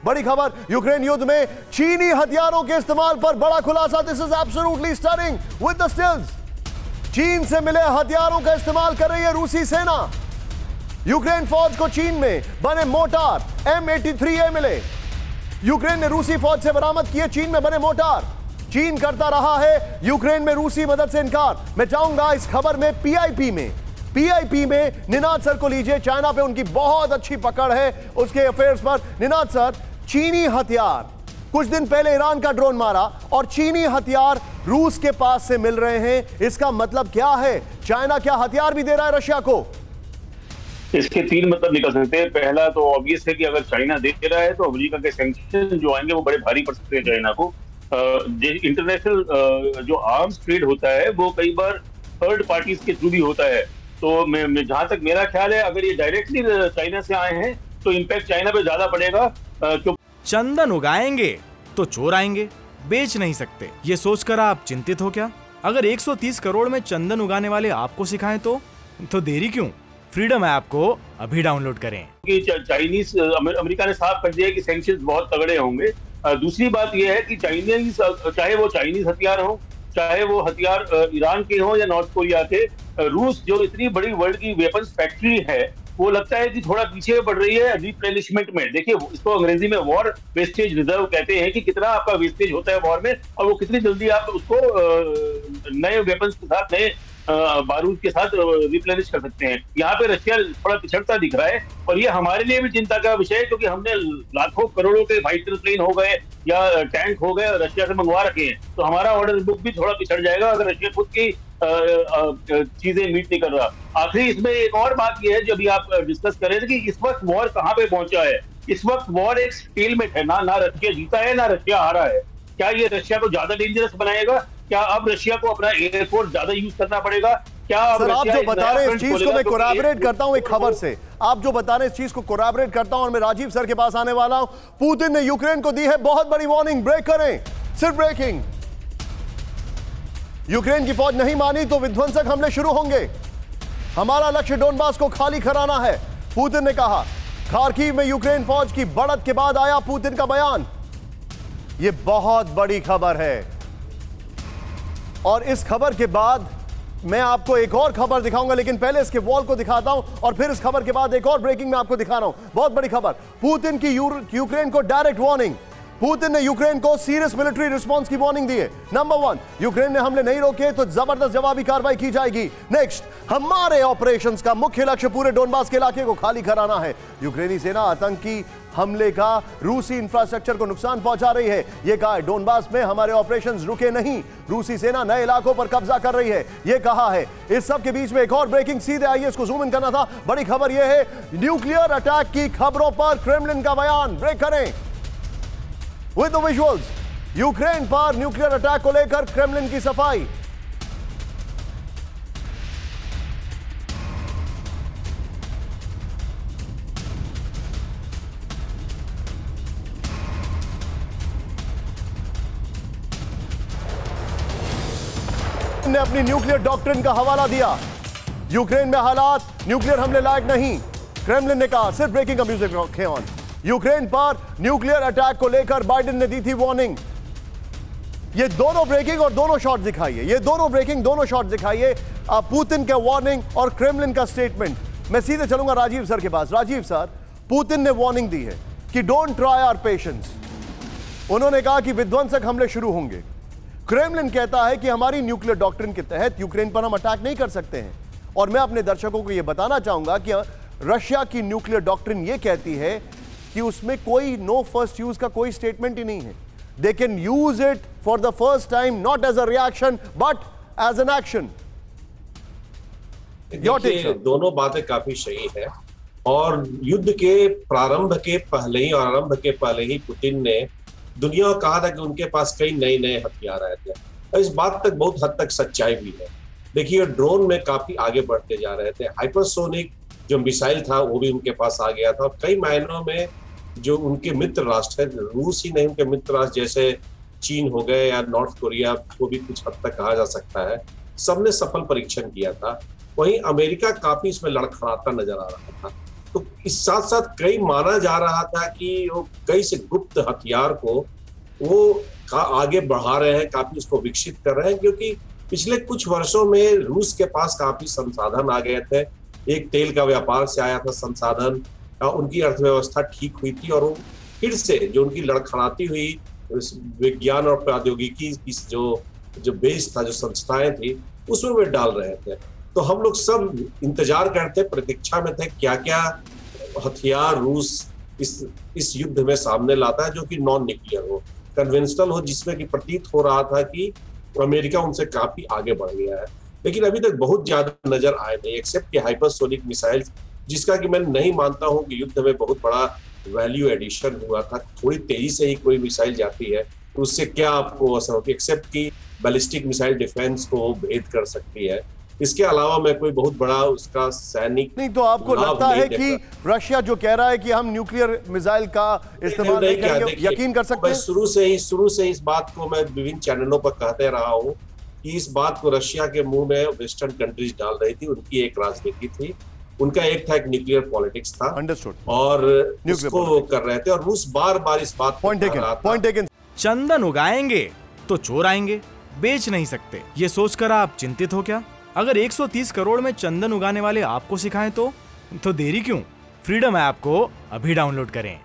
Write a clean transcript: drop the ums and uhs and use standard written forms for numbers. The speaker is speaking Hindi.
बड़ी खबर, यूक्रेन युद्ध में चीनी हथियारों के इस्तेमाल पर बड़ा खुलासा। This is absolutely stunning with the stills. चीन से मिले हथियारों का इस्तेमाल कर रही है रूसी सेना। यूक्रेन फौज को चीन में बने मोर्टार M83A मिले। यूक्रेन ने रूसी फौज से बरामद किए चीन में बने मोर्टार। चीन करता रहा है यूक्रेन में रूसी मदद से इनकार। मैं चाहूंगा इस खबर में पीआईपी में निनाद सर को लीजिए। चाइना पे उनकी बहुत अच्छी पकड़ है उसके अफेयर्स पर। निनाद सर, चीनी हथियार, कुछ दिन पहले ईरान का ड्रोन मारा और चीनी हथियार रूस के पास से मिल रहे हैं, इसका मतलब क्या है? चाइना क्या हथियार भी दे रहा है रशिया को? इसके तीन मतलब निकल सकते हैं। पहला तो ऑब्वियस है कि अगर चाइना दे रहा है तो अमेरिका के सैंक्शन जो आएंगे वो बड़े भारी पड़ सकते हैं चाइना को। इंटरनेशनल जो आर्म्स ट्रेड होता है वो कई बार थर्ड पार्टीज के थ्रू भी होता है। तो मैं जहां तक मेरा ख्याल है, अगर ये डायरेक्टली चाइना से आए हैं तो इम्पैक्ट चाइना पे ज्यादा पड़ेगा। चंदन उगाएंगे तो चोर आएंगे, बेच नहीं सकते, ये सोचकर आप चिंतित हो क्या? अगर 130 करोड़ में चंदन उगाने वाले आपको सिखाएं तो देरी क्यों? फ्रीडम ऐप को अभी डाउनलोड करें। चाइनीज अमेरिका ने साफ कर दिया कि सैंक्शंस बहुत तगड़े होंगे। दूसरी बात यह है कि चाइनीज, चाहे वो चाइनीज हथियार हो, चाहे वो हथियार ईरान के हो या नॉर्थ कोरिया के, रूस जो इतनी बड़ी वर्ल्ड की वेपन्स फैक्ट्री है वो लगता है कि थोड़ा पीछे बढ़ रही है रिप्लेनिशमेंट में। देखिए, इसको अंग्रेजी में वॉर वेस्टेज रिजर्व कहते हैं कि कितना आपका वेस्टेज होता है वॉर में और वो कितनी जल्दी आप उसको नए वेपन्स के साथ, नए बारूद के साथ रिप्लेनिश कर सकते हैं। यहाँ पे रशिया थोड़ा पिछड़ता दिख रहा है और ये हमारे लिए भी चिंता का विषय है, क्योंकि हमने लाखों करोड़ों के फाइटर प्लेन हो गए या टैंक हो गए रशिया से मंगवा रखे हैं, तो हमारा ऑर्डर बुक भी थोड़ा पिछड़ जाएगा अगर रशिया खुद की चीजें मीट नहीं कर रहा। आखिरी इसमें एक और बात यह है जो अभी आप डिस्कस कर रहे थे कि इस वक्त वॉर कहाँ पे पहुंचा है। इस वक्त वॉर एक स्टेलमेट है, ना रशिया जीता है ना रशिया हारा है। क्या ये रशिया को ज्यादा डेंजरस बनाएगा? क्या अब रशिया को अपना एयरपोर्ट ज्यादा यूज करना पड़ेगा? क्या सर, आप जो बता रहे हैं इस चीज को मैं कोरैबोरेट करता हूं एक खबर से। आप जो बता रहे हैं इस चीज को कोरैबोरेट करता हूं और मैं राजीव सर के पास आने वाला हूं। पुतिन ने यूक्रेन को दी है बहुत बड़ी वार्निंग, ब्रेक करें, सिर्फ ब्रेकिंग। यूक्रेन की फौज नहीं मानी तो विध्वंसक हमले शुरू होंगे। हमारा लक्ष्य डोनबास को खाली कराना है, पुतिन ने कहा। खार्किव में यूक्रेन फौज की बढ़त के बाद आया पुतिन का बयान। यह बहुत बड़ी खबर है और इस खबर के बाद मैं आपको एक और खबर दिखाऊंगा, लेकिन पहले इसके वॉल को दिखाता हूं और फिर इस खबर के बाद एक और ब्रेकिंग में आपको दिखा रहा हूं। बहुत बड़ी खबर, पुतिन की यूक्रेन को डायरेक्ट वार्निंग। पुतिन ने यूक्रेन को सीरियस मिलिट्री रिस्पांस की वार्निंग दी है। नंबर 1, यूक्रेन ने हमले नहीं रोके तो जबरदस्त जवाबी कार्रवाई की जाएगी। नेक्स्ट, हमारे ऑपरेशंस का मुख्य लक्ष्य पूरे डोनबास के इलाके को खाली कराना है। यूक्रेनी सेना आतंकी हमले का रूसी इंफ्रास्ट्रक्चर को नुकसान पहुंचा रही है। यह कहा है डोनबास में हमारे ऑपरेशंस रुके नहीं, रूसी सेना नए इलाकों पर कब्जा कर रही है, यह कहा है। इस सब के बीच में एक और ब्रेकिंग, सीधे आइए इसको जूम इन करना था। बड़ी खबर यह है, न्यूक्लियर अटैक की खबरों पर क्रेमलिन का बयान। ब्रेक करें विद द विजुअल्स। यूक्रेन पर न्यूक्लियर अटैक को लेकर क्रेमलिन की सफाई। ने अपनी न्यूक्लियर डॉक्ट्रिन का हवाला दिया। यूक्रेन में हालात न्यूक्लियर हमले लायक नहीं, क्रेमलिन ने कहा। सिर्फ ब्रेकिंग का म्यूजिक रखें ऑन। यूक्रेन पर न्यूक्लियर अटैक को लेकर बाइडेन ने दी थी वार्निंग। ये दोनों ब्रेकिंग और दोनों शॉट दिखाइए, ये दोनों ब्रेकिंग दोनों शॉट दिखाइए। पुतिन का वार्निंग और क्रेमलिन का स्टेटमेंट। मैं सीधे चलूंगा राजीव सर के पास। राजीव सर, पुतिन ने वार्निंग दी है कि डोंट ट्राई आवर पेशेंस। उन्होंने कहा कि विध्वंसक हमले शुरू होंगे। क्रेमलिन कहता है कि हमारी न्यूक्लियर डॉक्ट्रिन के तहत यूक्रेन पर हम अटैक नहीं कर सकते हैं। और मैं अपने दर्शकों को यह बताना चाहूंगा कि रशिया की न्यूक्लियर डॉक्ट्रिन यह कहती है कि उसमें कोई नो फर्स्ट यूज का कोई स्टेटमेंट ही नहीं है। They can use it for the first time, not as a reaction but as an action. दोनों बातें काफी सही है और युद्ध के प्रारंभ के पहले ही और आरंभ के पहले ही पुतिन ने दुनिया को कहा था कि उनके पास कई नए नए हथियार आए थे और इस बात तक बहुत हद तक सच्चाई भी है। देखिए, ड्रोन में काफी आगे बढ़ते जा रहे थे। हाइपरसोनिक जो मिसाइल था वो भी उनके पास आ गया था और कई मायनों में जो उनके मित्र राष्ट्र है, रूस ही नहीं, उनके मित्र राष्ट्र जैसे चीन हो गए या नॉर्थ कोरिया को भी कुछ हद तक कहा जा सकता है, सबने सफल परीक्षण किया था। वहीं अमेरिका काफी इसमें लड़खड़ाता नजर आ रहा था। तो इस साथ साथ कई माना जा रहा था कि वो कई से गुप्त हथियार को वो आगे बढ़ा रहे हैं, काफी उसको विकसित कर रहे हैं, क्योंकि पिछले कुछ वर्षों में रूस के पास काफी संसाधन आ गए थे। एक तेल का व्यापार से आया था संसाधन, उनकी अर्थव्यवस्था ठीक हुई थी और वो फिर से जो उनकी लड़खड़ाती हुई विज्ञान और प्रौद्योगिकी की जो बेस था, जो संस्थाएं थी, उसमें वे डाल रहे थे। तो हम लोग सब इंतजार करते, प्रतीक्षा में थे क्या क्या हथियार रूस इस युद्ध में सामने लाता है, जो कि नॉन न्यूक्लियर हो, कन्वेंशनल हो, जिसमें कि प्रतीत हो रहा था कि अमेरिका उनसे काफी आगे बढ़ गया है। लेकिन अभी तक बहुत ज्यादा नजर आए नहीं, एक्सेप्ट कि हाइपरसोनिक मिसाइल, जिसका कि मैं नहीं मानता हूं कि युद्ध में बहुत बड़ा वैल्यू एडिशन हुआ था। थोड़ी तेजी से ही कोई मिसाइल जाती है तो उससे क्या आपको असर होती है, एक्सेप्ट कि बैलिस्टिक मिसाइल डिफेंस को भेद कर सकती है। इसके अलावा मैं कोई बहुत बड़ा उसका सैनिक नहीं। तो आपको लगता है कि रशिया जो कह रहा है कि हम न्यूक्लियर मिसाइल का इस्तेमाल नहीं करेंगे, यकीन कर सकते हैं? शुरू से ही इस बात को मैं विभिन्न चैनलों पर कहते रहा हूं कि इस बात को रशिया के मुंह में वेस्टर्न कंट्रीज डाल रही थी। उनकी एक राजनीति थी, उनका एक था एक न्यूक्लियर पॉलिटिक्स था। अंडरस्टूड। और उसको वो कर रहे थे और रूस बार बार इस बात को कह रहा था। Point taken. चंदन उगाएंगे तो चोर आएंगे, बेच नहीं सकते। ये सोचकर आप चिंतित हो क्या? अगर 130 करोड़ में चंदन उगाने वाले आपको सिखाएं तो देरी क्यों? फ्रीडम ऐप को अभी डाउनलोड करें।